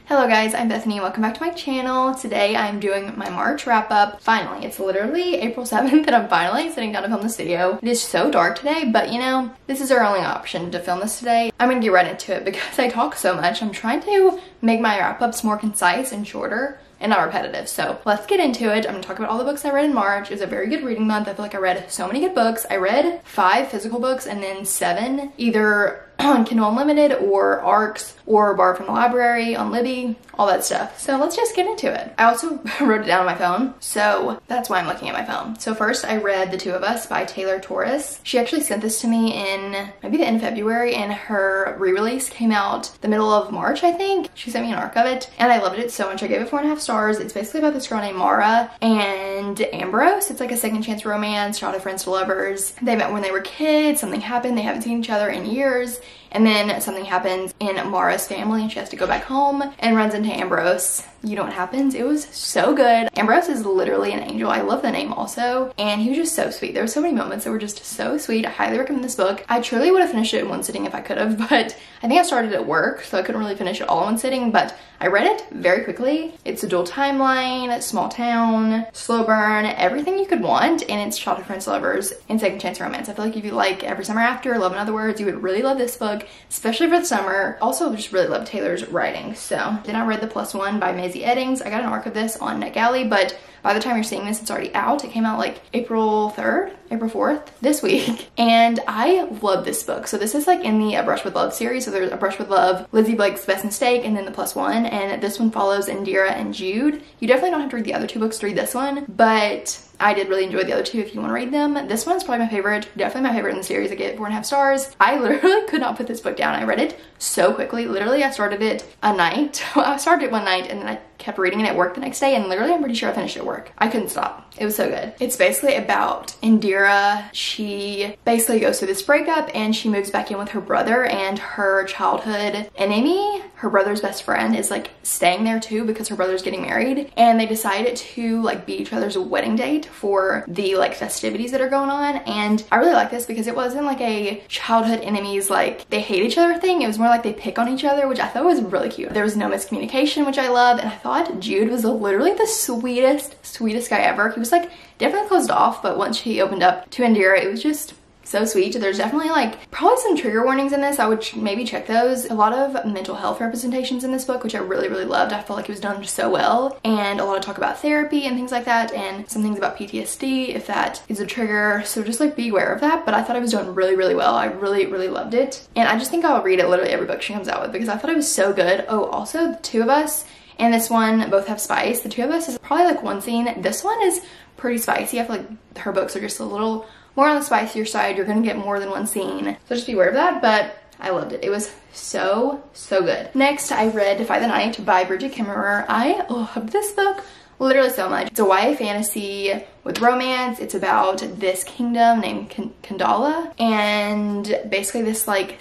Hello guys, I'm Bethany and welcome back to my channel. Today I'm doing my March wrap up. Finally, it's literally April 7th and I'm finally sitting down to film this video. It is so dark today, but you know, this is our only option to film this today. I'm gonna get right into it because I talk so much. I'm trying to make my wrap ups more concise and shorter and not repetitive. So let's get into it. I'm gonna talk about all the books I read in March. It was a very good reading month. I feel like I read so many good books. I read 5 physical books and then 7 either on Kindle Unlimited or ARCs or borrowed from the library on Libby, all that stuff. So let's just get into it. I also wrote it down on my phone, so that's why I'm looking at my phone. So first I read The Two of Us by Taylor Torres. She actually sent this to me in maybe the end of February, and her re-release came out the middle of March, I think. She sent me an arc of it and I loved it so much. I gave it 4.5 stars. It's basically about this girl named Mara and Ambrose. It's like a second chance romance, childhood friends to lovers. They met when they were kids, something happened, they haven't seen each other in years. And then something happens in Mara's family and she has to go back home and runs into Ambrose. You know what happens? It was so good. Ambrose is literally an angel. I love the name also. And he was just so sweet. There were so many moments that were just so sweet. I highly recommend this book. I truly would have finished it in one sitting if I could have, but I think I started at work, so I couldn't really finish it all in one sitting, but I read it very quickly. It's a dual timeline, small town, slow burn, everything you could want, and it's childhood friends, lovers, and second chance romance. I feel like if you like Every Summer After, Love in Other Words, you would really love this book, especially for the summer. Also, just really love Taylor's writing. So then I read The Plus One by Maisie Eddings. I got an arc of this on NetGalley, but by the time you're seeing this, it's already out. It came out like April 3rd, April 4th, this week. And I love this book. So this is like in the A Brush with Love series. So there's A Brush with Love, Lizzie Blake's Best Mistake, and then The Plus One. And this one follows Indira and Jude. You definitely don't have to read the other 2 books to read this one, but I did really enjoy the other 2 if you want to read them. This one's probably my favorite, definitely my favorite in the series. I gave it 4.5 stars. I literally could not put this book down. I read it so quickly. Literally, I started it a night. I started it one night and then I kept reading it at work the next day, and literally I'm pretty sure I finished it at work. I couldn't stop. It was so good. It's basically about Indira. She basically goes through this breakup and she moves back in with her brother, and her childhood enemy, her brother's best friend, is like staying there too because her brother's getting married, and they decided to like be each other's wedding date for the like festivities that are going on. And I really like this because it wasn't like a childhood enemies like they hate each other thing. It was more like they pick on each other, which I thought was really cute. There was no miscommunication, which I loved, and I thought Jude was literally the sweetest guy ever. He was like definitely closed off, but once he opened up to Indira, it was just so sweet. There's definitely like probably some trigger warnings in this. I would maybe check those. A lot of mental health representations in this book, which I really loved. I felt like it was done so well, and a lot of talk about therapy and things like that, and some things about PTSD if that is a trigger. So just like be aware of that. But I thought it was done really well. I really loved it, and I just think I'll read it literally every book she comes out with because I thought it was so good. Oh, also The Two of Us and this one both have spice. The Two of Us is probably like one scene. This one is pretty spicy. I feel like her books are just a little more on the spicier side. You're gonna get more than one scene, so just be aware of that, but I loved it. It was so good. Next, I read Defy the Night by Bridget Kimmerer. I loved this book literally so much. It's a YA fantasy with romance. It's about this kingdom named Kandala, and basically this like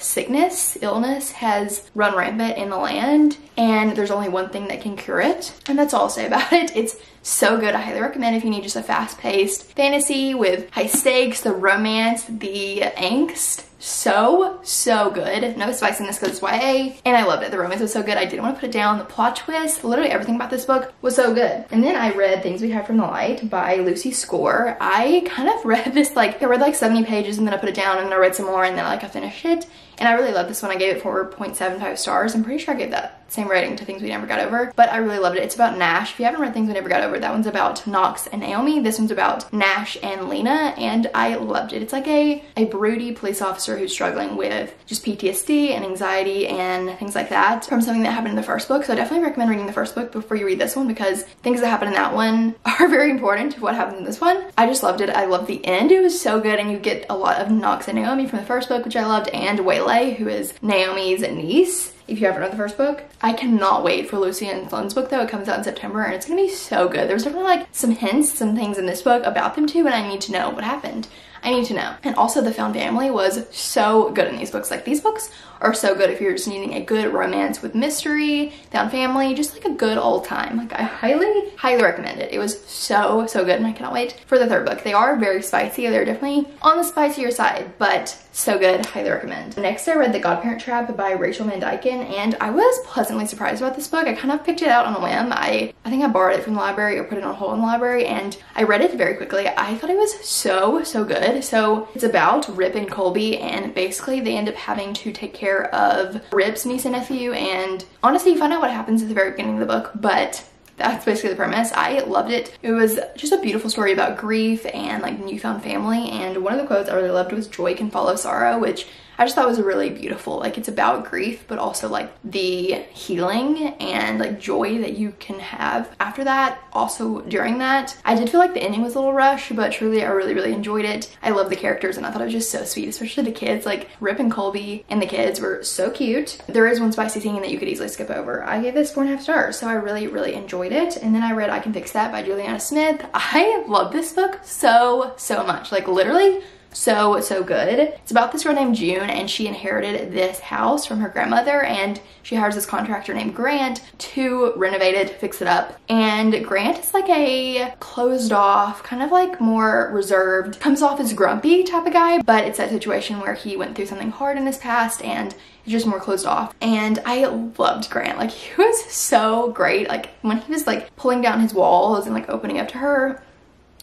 illness has run rampant in the land, and there's only one thing that can cure it, and that's all I'll say about it. It's so good. I highly recommend if you need just a fast-paced fantasy with high stakes, the romance, the angst. So good. No spice in this because it's YA, and I loved it. The romance was so good. I didn't want to put it down. The plot twist, literally everything about this book was so good. And then I read Things We Hide from the Light by Lucy Score. I kind of read this like, I read like 70 pages and then I put it down, and then I read some more, and then like I finished it. And I really love this one. I gave it 4.75 stars. I'm pretty sure I gave that same rating to Things We Never Got Over, but I really loved it. It's about Nash. If you haven't read Things We Never Got Over, that one's about Knox and Naomi. This one's about Nash and Lena, and I loved it. It's like a broody police officer who's struggling with just PTSD and anxiety and things like that from something that happened in the first book. So I definitely recommend reading the first book before you read this one because things that happen in that one are very important to what happens in this one. I just loved it. I loved the end. It was so good, and you get a lot of Knox and Naomi from the first book, which I loved, and Waylay, who is Naomi's niece, if you haven't read the first book. I cannot wait for Lucy and Sloane's book though. It comes out in September and it's gonna be so good. There's definitely like some hints, some things in this book about them too, and I need to know what happened. I need to know. And also the found family was so good in these books. Like these books are so good if you're just needing a good romance with mystery, found family, just like a good old time. Like I highly recommend it. It was so good, and I cannot wait for the third book. They are very spicy. They're definitely on the spicier side, but So good, highly recommend. Next, I read The Godparent Trap by Rachel Van Dyken, and I was pleasantly surprised about this book. I kind of picked it out on a whim. I think I borrowed it from the library or put it on hold in the library, and I read it very quickly. I thought it was so good. So it's about Rip and Colby, and basically they end up having to take care of Rip's niece and nephew, and honestly you find out what happens at the very beginning of the book, but that's basically the premise. I loved it. It was just a beautiful story about grief and like newfound family, and one of the quotes I really loved was "Joy can follow sorrow," which I just thought was really beautiful. Like, it's about grief, but also like the healing and like joy that you can have after that, also during that. I did feel like the ending was a little rushed, but truly I really enjoyed it. I love the characters and I thought it was just so sweet, especially the kids. Like Rip and Colby and the kids were so cute. There is one spicy scene that you could easily skip over. I gave this 4.5 stars, so I really enjoyed it. And then I read I Can Fix That by Juliana Smith. I love this book so much. Like literally so good. It's about this girl named June, and she inherited this house from her grandmother, and she hires this contractor named Grant to renovate it, fix it up. And Grant is like a closed off, kind of like more reserved, comes off as grumpy type of guy, but it's that situation where he went through something hard in his past and he's just more closed off. And I loved Grant. Like, he was so great. Like when he was like pulling down his walls and like opening up to her,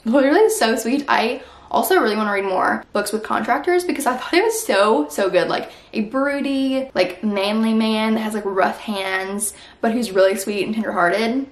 literally so sweet. I also really want to read more books with contractors because I thought it was so good. Like a broody, like manly man that has like rough hands, but who's really sweet and tenderhearted.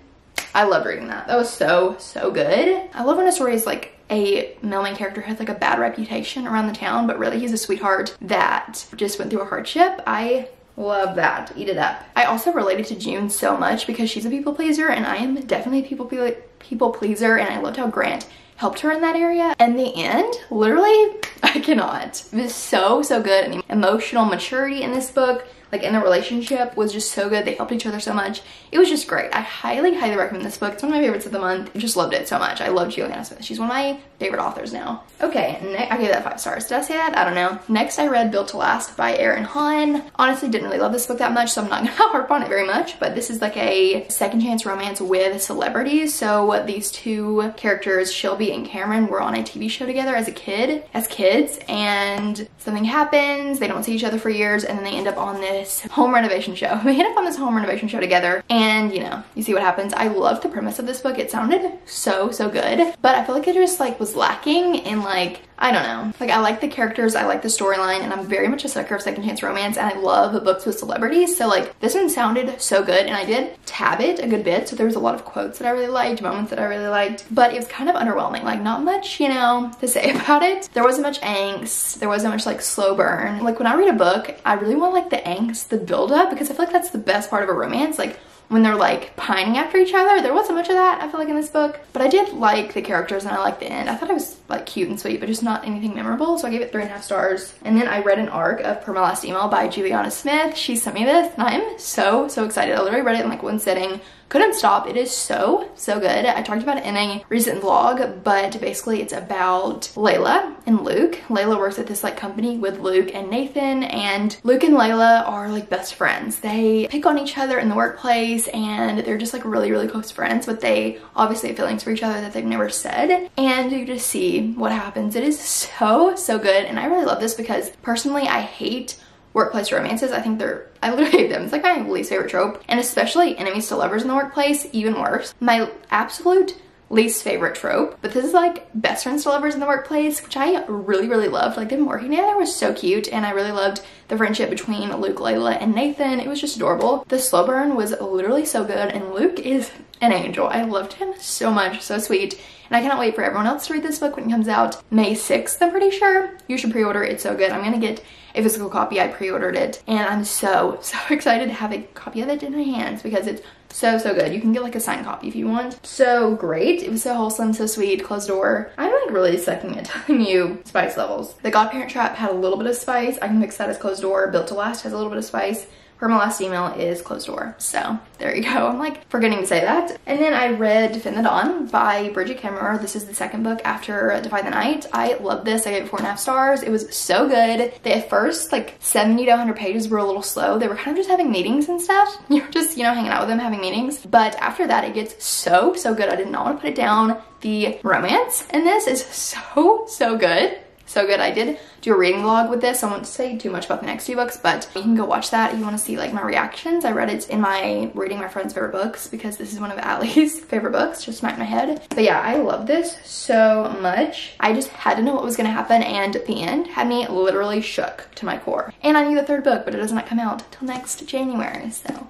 I loved reading that. That was so good. I love when a story is like a male main character has like a bad reputation around the town, but really he's a sweetheart that just went through a hardship. I love that. Eat it up. I also related to June so much because she's a people pleaser, and I am definitely a people pleaser, and I loved how Grant helped her in that area. And the end, literally, I cannot. It was so good. And the emotional maturity in this book, like in the relationship, was just so good. They helped each other so much. It was just great. I highly recommend this book. It's one of my favorites of the month. I just loved it so much. I love Juliana Smith. She's one of my favorite authors now. Okay, I gave that 5 stars. Did I say that? I don't know. Next, I read Built to Last by Hahn. Honestly, didn't really love this book that much, so I'm not gonna harp on it very much, but this is like a second chance romance with celebrities. So these two characters, Shelby and Cameron, were on a TV show together as kids, and something happens. They don't see each other for years, and then they end up on this home renovation show. They end up on this home renovation show together, and you know, you see what happens. I love the premise of this book. It sounded so good, but I feel like it just like was lacking in like, I don't know. Like, I like the characters, I like the storyline, and I'm very much a sucker of second chance romance, and I love books with celebrities. So like, this one sounded so good, and I did tab it a good bit. So there was a lot of quotes that I really liked, moments that I really liked, but it was kind of underwhelming. Like, not much, you know, to say about it. There wasn't much angst. There wasn't much like slow burn. Like, when I read a book, I really want like the angst, the build up, because I feel like that's the best part of a romance. Like, when they're like pining after each other, there wasn't much of that, I feel like, in this book. But I did like the characters and I liked the end. I thought it was like cute and sweet, but just not anything memorable, so I gave it 3.5 stars. And then I read an arc of Per My Last Email by Juliana Smith. She sent me this and I'm so excited. I literally read it in like one sitting. Couldn't stop. It is so good. I talked about it in a recent vlog, but basically it's about Layla and Luke. Layla works at this like company with Luke and Nathan, and Luke and Layla are like best friends. They pick on each other in the workplace, and they're just like really close friends, but they obviously have feelings for each other that they've never said, and you just see what happens. It is so good, and I really love this because personally I hate workplace romances. I literally hate them. It's like my least favorite trope, and especially enemies to lovers in the workplace, even worse. My absolute least favorite trope, but this is like best friends to lovers in the workplace, which I really loved. Like, them working together was so cute, and I really loved the friendship between Luke, Layla, and Nathan. It was just adorable. The slow burn was literally so good, and Luke is an angel. I loved him so much, so sweet. And I cannot wait for everyone else to read this book when it comes out May 6th, I'm pretty sure. You should pre-order it. It's so good. I'm gonna get a physical copy. I pre-ordered it, and I'm so excited to have a copy of it in my hands because it's so good. You can get like a signed copy if you want. So great. It was so wholesome, so sweet. Closed door. I'm like really sucking at telling you spice levels. The Godparent Trap had a little bit of spice. I can mix that as closed door. Built to Last has a little bit of spice. Per My Last Email is closed door. So there you go. I'm like forgetting to say that. And then I read Defend the Dawn by Bridget Kimmerer. This is the second book after Defy the Night. I love this. I gave it 4.5 stars. It was so good. The first like 70 to 100 pages were a little slow. They were kind of just having meetings and stuff. You're just, you know, hanging out with them, having meetings. But after that, it gets so good. I did not want to put it down. The romance in this is so good. so good. I did do a reading vlog with this. I won't say too much about the next 2 books, but you can go watch that if you want to see like my reactions. I read it in my reading my friend's favorite books because this is one of Allie's favorite books, just smacked my head. But yeah, I love this so much. I just had to know what was going to happen, and the end had me literally shook to my core. And I knew the 3rd book, but it does not come out till next January, so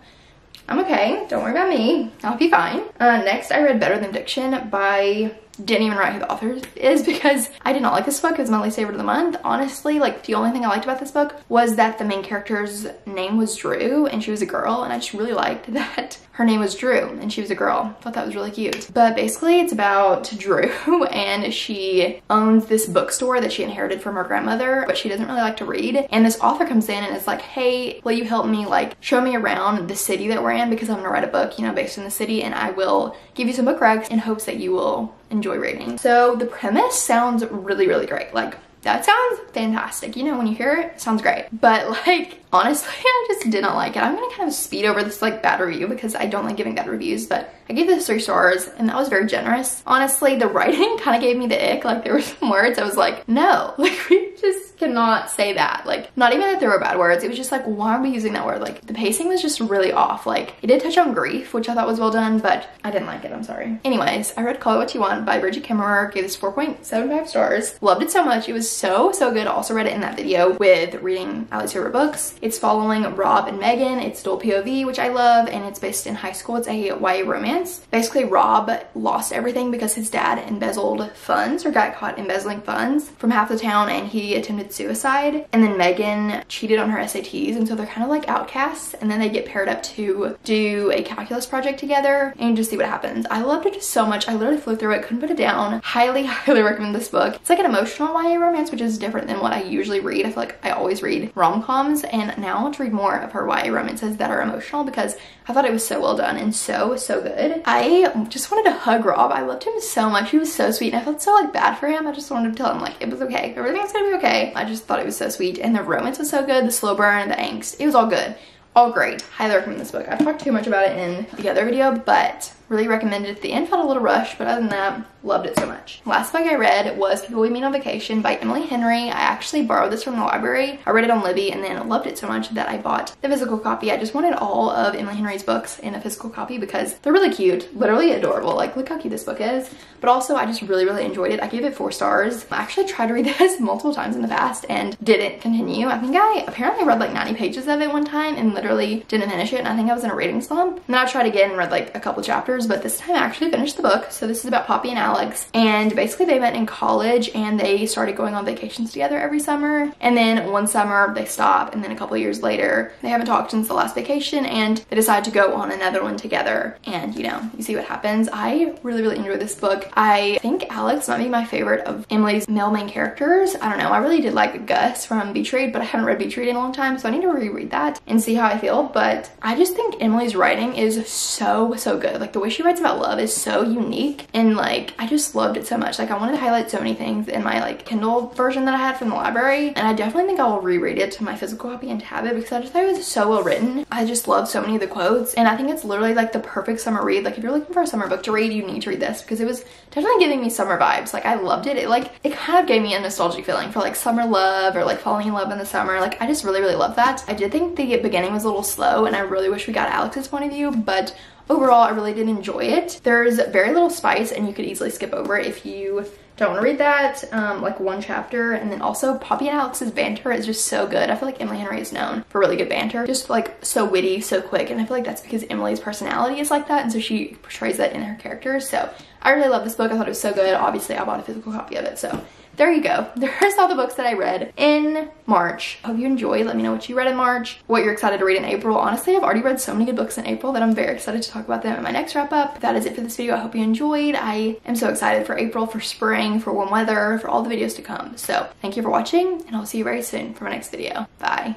I'm okay. Don't worry about me. I'll be fine. Next, I read Better Than Diction by... didn't even write who the author is because I did not like this book. It was my least favorite of the month. Honestly, like the only thing I liked about this book was that the main character's name was Drew and she was a girl, and I just really liked that her name was Drew and she was a girl. I thought that was really cute. But basically it's about Drew and she owns this bookstore that she inherited from her grandmother, but she doesn't really like to read. And this author comes in and is like, hey, will you help me like show me around the city that we're in, because I'm gonna write a book, you know, based in the city, and I will give you some book recs in hopes that you will enjoy reading. So the premise sounds really, really great. Like, that sounds fantastic. You know, when you hear it, it sounds great. But like, honestly, I just did not like it. I'm gonna kind of speed over this like bad review because I don't like giving bad reviews, but I gave this 3 stars and that was very generous. Honestly, the writing kind of gave me the ick. Like, there were some words I was like, no, like we just cannot say that. Like, not even that there were bad words. It was just like, why are we using that word? Like, the pacing was just really off. Like, it did touch on grief, which I thought was well done, but I didn't like it. I'm sorry. Anyways, I read Call It What You Want by Bridget Kimmerer. Gave this 4.75 stars. Loved it so much. It was so good. Also read it in that video with reading Allie's favorite books. It's following Rob and Megan. It's dual POV, which I love, and it's based in high school. It's a YA romance. Basically, Rob lost everything because his dad embezzled funds, or got caught embezzling funds from half the town, and he attempted suicide. And then Megan cheated on her SATs, and so they're kind of like outcasts, and then they get paired up to do a calculus project together and just see what happens. I loved it so much. I literally flew through it, couldn't put it down. Highly recommend this book. It's like an emotional YA romance, which is different than what I usually read. I feel like I always read rom-coms, and now I want to read more of her YA romances that are emotional because I thought it was so well done and so good. I just wanted to hug Rob. I loved him so much. He was so sweet, and I felt so like bad for him. I just wanted to tell him like it was okay. Everything's gonna be okay. I just thought it was so sweet, and the romance was so good. The slow burn, the angst, it was all good. All great. Highly recommend this book. I've talked too much about it in the other video, but really recommend it. The end felt a little rushed, but other than that, loved it so much. Last book I read was People We Meet on Vacation by Emily Henry. I actually borrowed this from the library. I read it on Libby and then loved it so much that I bought the physical copy. I just wanted all of Emily Henry's books in a physical copy because they're really cute, literally adorable. Like, look how cute this book is. But also, I just really enjoyed it. I gave it 4 stars. I actually tried to read this multiple times in the past and didn't continue. I think I apparently read like 90 pages of it one time and literally didn't finish it, and I think I was in a reading slump. And then I tried again and read like a couple chapters, but this time I actually finished the book. So this is about Poppy and Alex, and basically they met in college and they started going on vacations together every summer, and then one summer they stop, and then a couple years later they haven't talked since the last vacation and they decide to go on another one together, and you know, you see what happens. I really enjoyed this book. I think Alex might be my favorite of Emily's male main characters. I don't know, I really did like Gus from Beach Read, but I haven't read Beach Read in a long time, so I need to reread that and see how I feel. But I just think Emily's writing is so good. Like, the way she writes about love is so unique, and like I just loved it so much. Like, I wanted to highlight so many things in my like Kindle version that I had from the library, and I definitely think I will reread it to my physical copy and tab it because I just thought it was so well written. I just love so many of the quotes, and I think it's literally like the perfect summer read. Like, if you're looking for a summer book to read, you need to read this because it was definitely giving me summer vibes. Like, I loved it. It kind of gave me a nostalgic feeling for like summer love or like falling in love in the summer. Like, I just really love that. I did think the beginning was a little slow, and I really wish we got Alex's point of view, but overall I really did enjoy it. There's very little spice, and you could easily skip over it if you don't want to read that, like one chapter. And then also Poppy and Alex's banter is just so good. I feel like Emily Henry is known for really good banter, just like so witty, so quick, and I feel like that's because Emily's personality is like that, and so she portrays that in her characters. So I really love this book. I thought it was so good. Obviously I bought a physical copy of it, so there you go. There's all the books that I read in March. Hope you enjoyed. Let me know what you read in March, what you're excited to read in April. Honestly, I've already read so many good books in April that I'm very excited to talk about them in my next wrap up. That is it for this video. I hope you enjoyed. I am so excited for April, for spring, for warm weather, for all the videos to come. So thank you for watching, and I'll see you very soon for my next video. Bye.